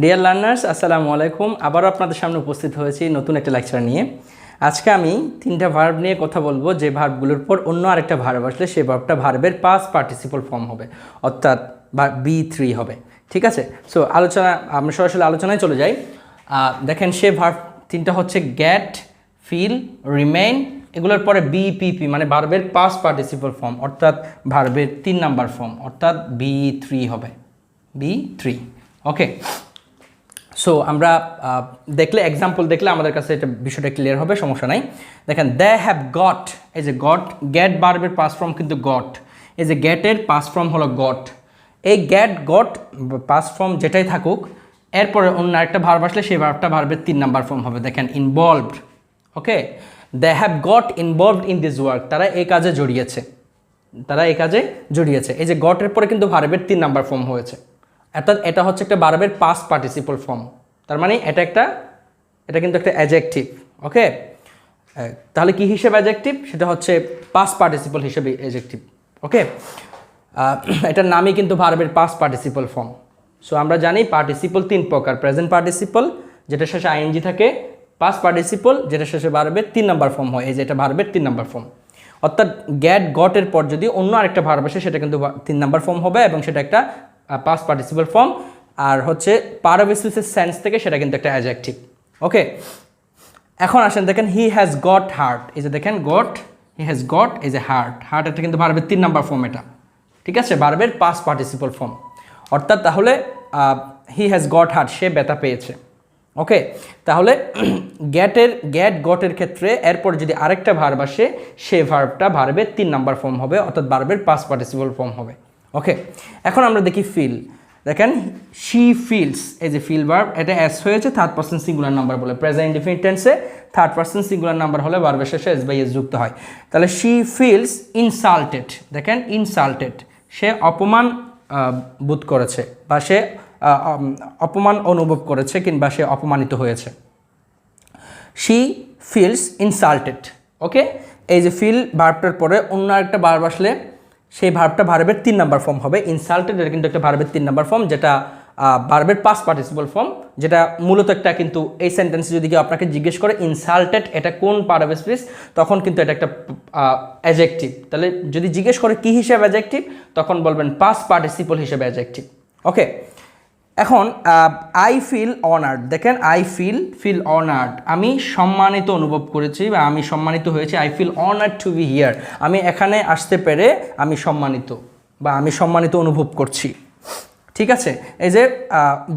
Dear learners, আসসালামু আলাইকুম। আবারও আপনাদের সামনে উপস্থিত হয়েছি নতুন একটা লেকচার নিয়ে। আজকে আমি তিনটা ভার্ব নিয়ে কথা বলবো, যে ভার্বগুলোর পর অন্য আরেকটা ভার্ব আসলে সেই ভার্বটা ভার্বের পাস্ট পার্টিসিপল ফর্ম হবে, অর্থাৎ B3 হবে। ঠিক আছে, সো আমরা সরাসরি আলোচনায় চলে যাই। দেখেন, সে ভার্ব তিনটা হচ্ছে গেট, ফিল, রিমেইন। এগুলোর পরে B.P.P মানে ভার্বের পাস্ট পার্টিসিপল ফর্ম, অর্থাৎ ভার্বের 3 নাম্বার ফর্ম, অর্থাৎ B3 হবে, B3। ওকে, সো আমরা এক্সাম্পল দেখলে আমাদের কাছে এটা বিষয়টা ক্লিয়ার হবে, সমস্যা নাই। দেখেন, দে হ্যাভ গট, এই যে গট, গেট ভার্বের পাস্ট ফর্ম কিন্তু গট, এই যে গেটের পাস্ট ফর্ম হলো গট। এই গেট গট পাস্ট ফর্ম যেটাই থাকুক, এরপরে অন্য আরেকটা ভার্ব আসলে সেই ভার্বটা ভার্বের 3 নাম্বার ফর্ম হবে। দেখেন, involved. Okay, they have got involved in this work, তারা এই কাজে জড়িয়েছে, এই যে গটের পরে কিন্তু ভার্বের 3 নাম্বার ফর্ম হয়েছে, অর্থাৎ এটা হচ্ছে একটা ভার্বের পাস্ট পার্টিসিপল ফর্ম। তার মানে এটা কিন্তু একটা অ্যাডজেক্টিভ। ওকে, তাহলে কি হিসেবে অ্যাডজেক্টিভ? সেটা হচ্ছে পাস্ট পার্টিসিপল হিসেবে অ্যাডজেক্টিভ। ওকে, এটার নামই কিন্তু ভার্বের পাস্ট পার্টিসিপল ফর্ম। সো আমরা জানি পার্টিসিপল 3 প্রকার: প্রেজেন্ট পার্টিসিপল, যেটা শেষে আইএনজি থাকে; পাস্ট পার্টিসিপল, যেটা শেষে ভার্বের 3 নাম্বার ফর্ম হয়, এই যে এটা ভার্বের 3 নাম্বার ফর্ম। অর্থাৎ গেট গটের পর যদি অন্য আরেকটা ভার্ব আসে, সেটা কিন্তু 3 নাম্বার ফর্ম হবে এবং সেটা একটা পাস্ট পার্টিসিপল ফর্ম। আর হচ্ছে পারোবেসিসের সেন্স থেকে সেটা কিন্তু একটা অ্যাডজেক্টিভ। ওকে, এখন আসেন, দেখেন, হি হ্যাজ গট হার্ট, এই যে দেখেন গট, হি হ্যাজ গট, এই যে হার্ট, এটা কিন্তু ভার্বের 3 নাম্বার ফর্ম, এটা ঠিক আছে, ভার্বের পাস্ট পার্টিসিপল ফর্ম। অর্থাৎ তাহলে হি হ্যাজ গট হার্ট, সে ব্যথা পেয়েছে। ওকে, তাহলে গেট গটের ক্ষেত্রে এরপর যদি আরেকটা ভার্ব আসে, সেই ভার্বটা ভার্বের 3 নাম্বার ফর্ম হবে, অর্থাৎ ভার্বের পাস্ট পার্টিসিপল ফর্ম হবে। ওকে, এখন আমরা দেখি ফিল। দেখেন, শি ফিলস, এই যে ফিল ভার্ব, এটা এস হয়েছে, থার্ড পারসন সিঙ্গুলার নাম্বার বলে। প্রেজেন্ট ইনডিফিনিট টেন্সে থার্ড পারসন সিঙ্গুলার নাম্বার হলে ভার্বের শেষে এস বাই এস যুক্ত হয়। তাহলে শি ফিলস ইনসাল্টেড, দেখেন ইনসাল্টেড, সে অপমান বোধ করেছে, বা সে অপমান অনুভব করেছে, কিংবা সে অপমানিত হয়েছে। She feels insulted. ওকে, এই যে ফিল ভার্বটার পরে অন্য একটা ভার্ব আসলে সেই ভার্বটা ভার্বের 3 নাম্বার ফর্ম হবে। ইনসাল্টেড, এটা কিন্তু একটা ভার্বের 3 নাম্বার ফর্ম, যেটা ভার্বের পাস্ট পার্টিসিপল ফর্ম, যেটা মূলত একটা, কিন্তু এই সেন্টেন্সে যদি কেউ আপনাকে জিজ্ঞেস করে ইনসাল্টেড এটা কোন পার্ট অফ স্পিচ, তখন কিন্তু এটা একটা অ্যাডজেক্টিভ। তাহলে যদি জিজ্ঞেস করে কি হিসেবে অ্যাডজেক্টিভ, তখন বলবেন পাস্ট পার্টিসিপল হিসেবে অ্যাডজেক্টিভ। ওকে, এখন আই ফিল অনার্ড, দেখেন আই ফিল অনার্ড, আমি সম্মানিত অনুভব করেছি বা আমি সম্মানিত হয়েছি। I feel honoured to be here, আমি এখানে আসতে পেরে আমি সম্মানিত বা আমি সম্মানিত অনুভব করছি। ঠিক আছে, এই যে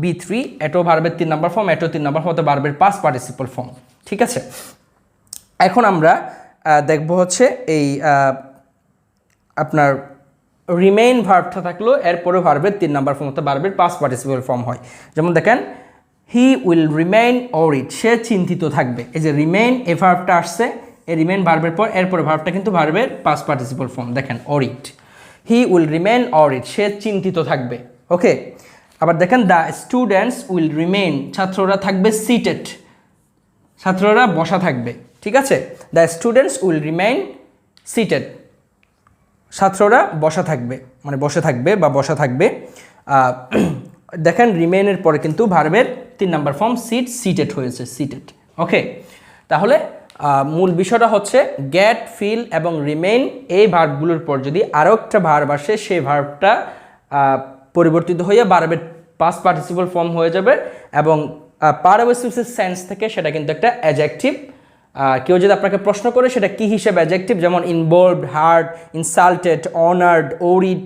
B3, এটাও ভার্বের 3 নাম্বার ফর্ম, এটাও 3 নাম্বার ফর্ম, অর্থাৎ ভার্বের পাস্ট পার্টিসিপল ফর্ম। ঠিক আছে, এখন আমরা দেখব হচ্ছে এই আপনার রিমেইন ভার্বটা থাকলো, এরপরে ভার্বের 3 নাম্বার ফর্ম, অর্থাৎ ভার্বের পাস্ট পার্টিসিপল ফর্ম হয়। যেমন দেখেন, হি উইল রিমেইন অরিড, সে চিন্তিত থাকবে। এই যে রিমেইন, এই ভার্বটা আসছে, এই রিমেইন ভার্বের পর এরপরে ভার্বটা কিন্তু ভার্বের পাস্ট পার্টিসিপল ফর্ম। দেখেন অরিড, হি উইল রিমেইন অরিড, সে চিন্তিত থাকবে। ওকে, আবার দেখেন, দ্য স্টুডেন্টস উইল রিমেইন, ছাত্ররা থাকবে সিটেড, ছাত্ররা বসা থাকবে। ঠিক আছে, the students will remain seated, ছাত্ররা বসা থাকবে, মানে বসে থাকবে বা বসা থাকবে। দেখেন, রিমেইনের পরে কিন্তু ভার্বের 3 নাম্বার ফর্ম সিটেড হয়েছে, সিটেড। ওকে, তাহলে মূল বিষয়টা হচ্ছে গেট, ফিল এবং রিমেইন, এই ভার্বগুলোর পর যদি আরও একটা ভার্ব আসে, সেই ভার্বটা পরিবর্তিত হয়ে ভার্বের পাস্ট পার্টিসিপল ফর্ম হয়ে যাবে এবং পারোবেসিসের সেন্স থেকে সেটা কিন্তু একটা অ্যাডজেক্টিভ। কেউ যদি আপনাকে প্রশ্ন করে সেটা কি হিসেবে অ্যাডজেক্টিভ, যেমন involved, hard, insulted, honoured, worried,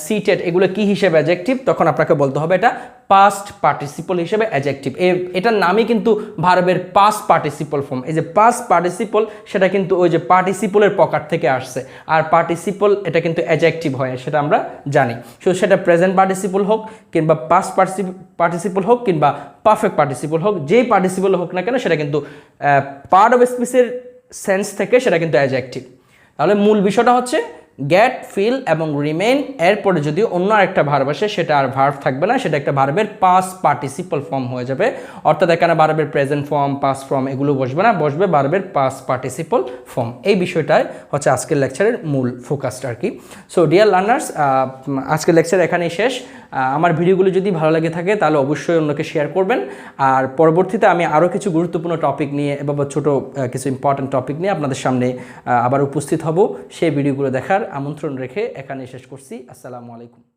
seated, এগুলো কি হিসেবে অ্যাডজেক্টিভ, তখন আপনাকে বলতে হবে এটা পাস্ট পার্টিসিপল হিসেবে অ্যাডজেক্টিভ। এটার নামই কিন্তু ভার্বের পাস্ট পার্টিসিপল ফর্ম। এই যে পাস্ট পার্টিসিপল, সেটা কিন্তু ওই যে পার্টিসিপলের পকেট থেকে আসছে, আর পার্টিসিপল এটা কিন্তু অ্যাডজেক্টিভ হয়, সেটা আমরা জানি। সো সেটা প্রেজেন্ট পার্টিসিপল হোক, কিংবা পাস্ট পার্টিসিপল হোক, কিংবা পারফেক্ট পার্টিসিপল হোক, যেই পার্টিসিপল হোক না কেন, সেটা কিন্তু পার্ট অফ স্পিচের সেন্স থেকে সেটা কিন্তু অ্যাডজেক্টিভ। তাহলে মূল বিষয়টা হচ্ছে গেট, ফিল এবং রিমেইন এরপরে যদি অন্য আরেকটা ভার্ব আসে সেটা আর ভার্ব থাকবে না, সেটা একটা ভার্বের পাস্ট পার্টিসিপল ফর্ম হয়ে যাবে। অর্থাৎ এখানে ভার্বের প্রেজেন্ট ফর্ম, পাস্ট ফর্ম এগুলো বসবে না, বসবে ভার্বের পাস্ট পার্টিসিপল ফর্ম। এই বিষয়টাই হচ্ছে আজকের লেকচারের মূল ফোকাসটা আর কি। সো ডিয়ার লার্নার্স, আজকের লেকচার এখানেই শেষ। আমার ভিডিওগুলো যদি ভালো লাগে থাকে তাহলে অবশ্যই অন্যকে শেয়ার করবেন। আর পরবর্তীতে আমি আরও কিছু গুরুত্বপূর্ণ টপিক নিয়ে বা ছোটো কিছু ইম্পর্ট্যান্ট টপিক নিয়ে আপনাদের সামনে আবার উপস্থিত হব। সেই ভিডিওগুলো দেখার আমন্ত্রণ রেখে এখানে শেষ করছি। আসসালামু আলাইকুম।